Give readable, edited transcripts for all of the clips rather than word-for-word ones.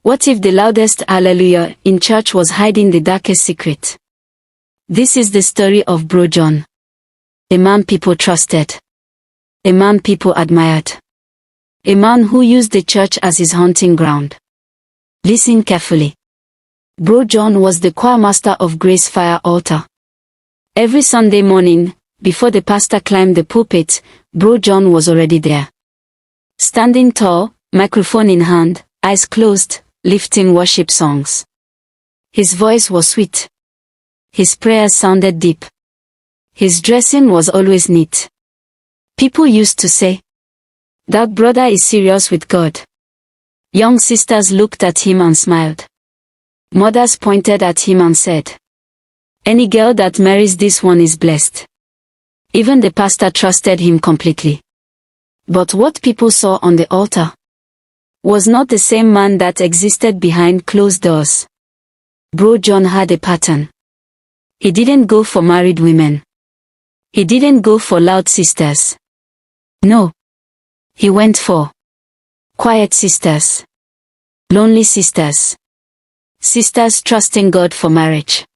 What if the loudest hallelujah in church was hiding the darkest secret? This is the story of Bro John. A man people trusted. A man people admired. A man who used the church as his hunting ground. Listen carefully. Bro John was the choirmaster of Grace Fire Altar. Every Sunday morning, before the pastor climbed the pulpit, Bro John was already there. Standing tall, microphone in hand, eyes closed, lifting worship songs. His voice was sweet. His prayers sounded deep. His dressing was always neat. People used to say, "That brother is serious with God." Young sisters looked at him and smiled. Mothers pointed at him and said, "Any girl that marries this one is blessed." Even the pastor trusted him completely. But what people saw on the altar was not the same man that existed behind closed doors. Bro John had a pattern. He didn't go for married women. He didn't go for loud sisters. No. He went for quiet sisters. Lonely sisters. Sisters trusting God for marriage.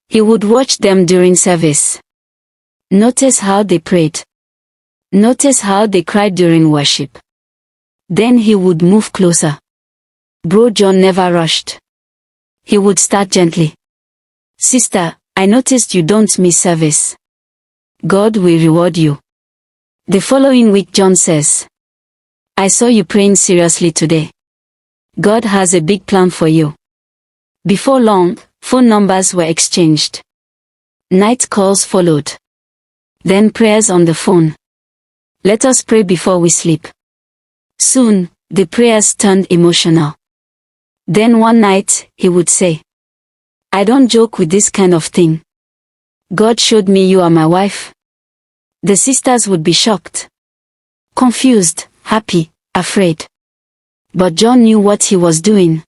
He would watch them during service. Notice how they prayed. Notice how they cried during worship. Then he would move closer. Bro John never rushed. He would start gently. "Sister, I noticed you don't miss service. God will reward you." The following week John says, "I saw you praying seriously today. God has a big plan for you." Before long, phone numbers were exchanged. Night calls followed. Then prayers on the phone. "Let us pray before we sleep." Soon, the prayers turned emotional. Then one night, he would say, "I don't joke with this kind of thing. God showed me you are my wife." The sisters would be shocked, confused, happy, afraid. But John knew what he was doing.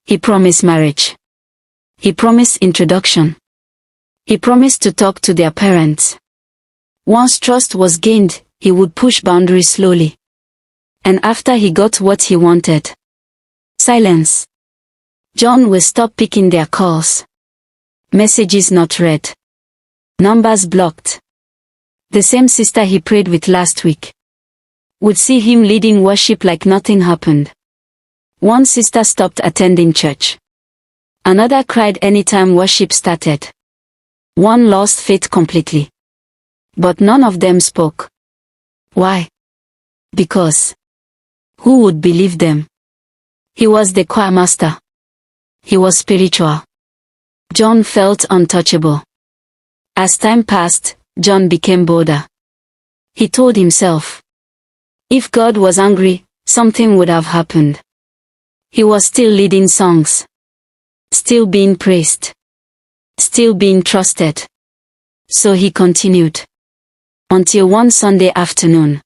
He promised marriage. He promised introduction. He promised to talk to their parents. Once trust was gained, he would push boundaries slowly. And after he got what he wanted, silence. John will stop picking their calls. Messages not read. Numbers blocked. The same sister he prayed with last week would see him leading worship like nothing happened. One sister stopped attending church. Another cried anytime worship started. One lost faith completely. But none of them spoke. Why? Because who would believe them? He was the choirmaster. He was spiritual. John felt untouchable. As time passed, John became bolder. He told himself, if God was angry, something would have happened. He was still leading songs. Still being praised. Still being trusted. So he continued. Until one Sunday afternoon,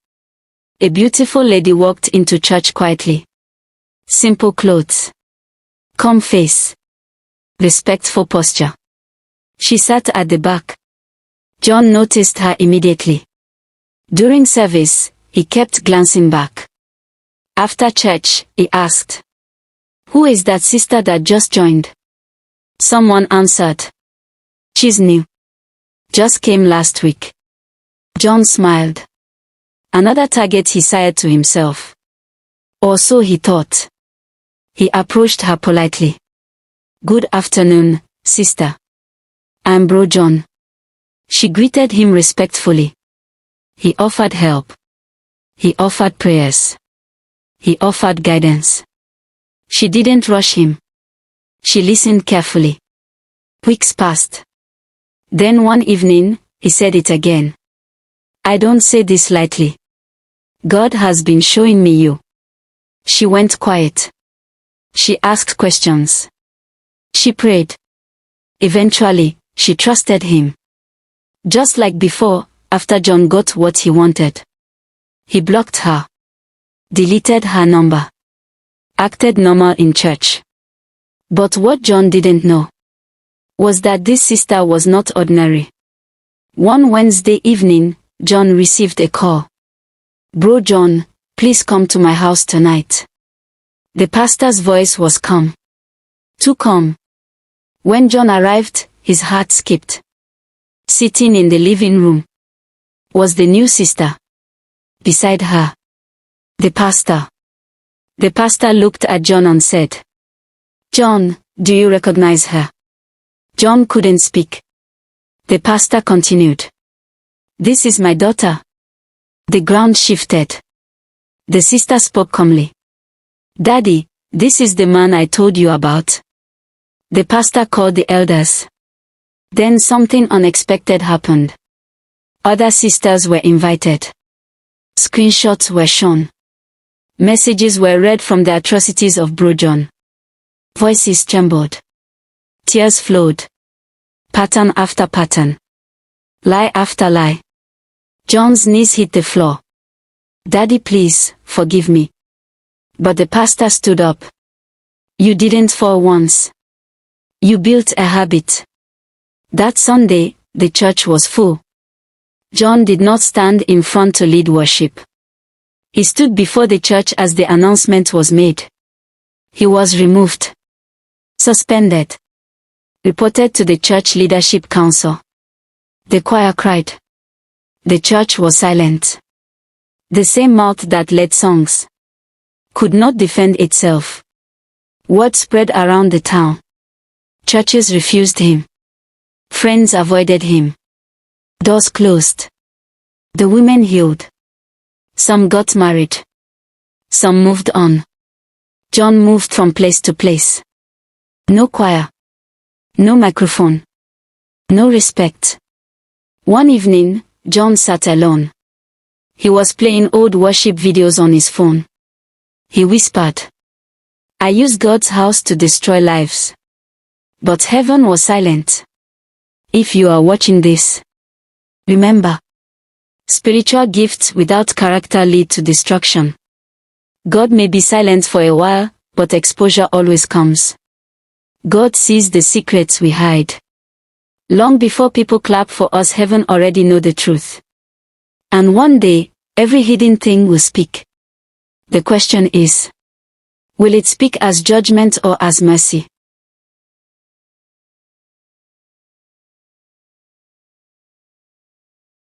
a beautiful lady walked into church quietly. Simple clothes. Calm face. Respectful posture. She sat at the back. John noticed her immediately. During service, he kept glancing back. After church, he asked, "Who is that sister that just joined?" Someone answered, "She's new. Just came last week." John smiled. Another target, he sighed to himself. Or so he thought. He approached her politely. "Good afternoon, sister. I'm Bro John." She greeted him respectfully. He offered help. He offered prayers. He offered guidance. She didn't rush him. She listened carefully. Weeks passed. Then one evening, he said it again. "I don't say this lightly. God has been showing me you." She went quiet. She asked questions. She prayed. Eventually, she trusted him. Just like before, after John got what he wanted. He blocked her. Deleted her number. Acted normal in church. But what John didn't know was that this sister was not ordinary. One Wednesday evening, John received a call. "Bro John, please come to my house tonight." The pastor's voice was calm. Too calm. When John arrived, his heart skipped. Sitting in the living room was the new sister. Beside her, the pastor. The pastor looked at John and said, "John, do you recognize her?" John couldn't speak. The pastor continued, "This is my daughter." The ground shifted. The sister spoke calmly. "Daddy, this is the man I told you about." The pastor called the elders. Then something unexpected happened. Other sisters were invited. Screenshots were shown. Messages were read from the atrocities of Bro John. Voices trembled. Tears flowed. Pattern after pattern. Lie after lie. John's knees hit the floor. "Daddy, please, forgive me." But the pastor stood up. "You didn't fall once. You built a habit." That Sunday, the church was full. John did not stand in front to lead worship. He stood before the church as the announcement was made. He was removed. Suspended. Reported to the church leadership council. The choir cried. The church was silent. The same mouth that led songs could not defend itself. Word spread around the town. Churches refused him. Friends avoided him. Doors closed. The women healed. Some got married. Some moved on. John moved from place to place. No choir. No microphone. No respect. One evening, John sat alone. He was playing old worship videos on his phone. He whispered, "I use God's house to destroy lives." But heaven was silent. If you are watching this, remember, spiritual gifts without character lead to destruction. God may be silent for a while, but exposure always comes. God sees the secrets we hide. Long before people clap for us, heaven already know the truth. And one day, every hidden thing will speak. The question is, will it speak as judgment or as mercy?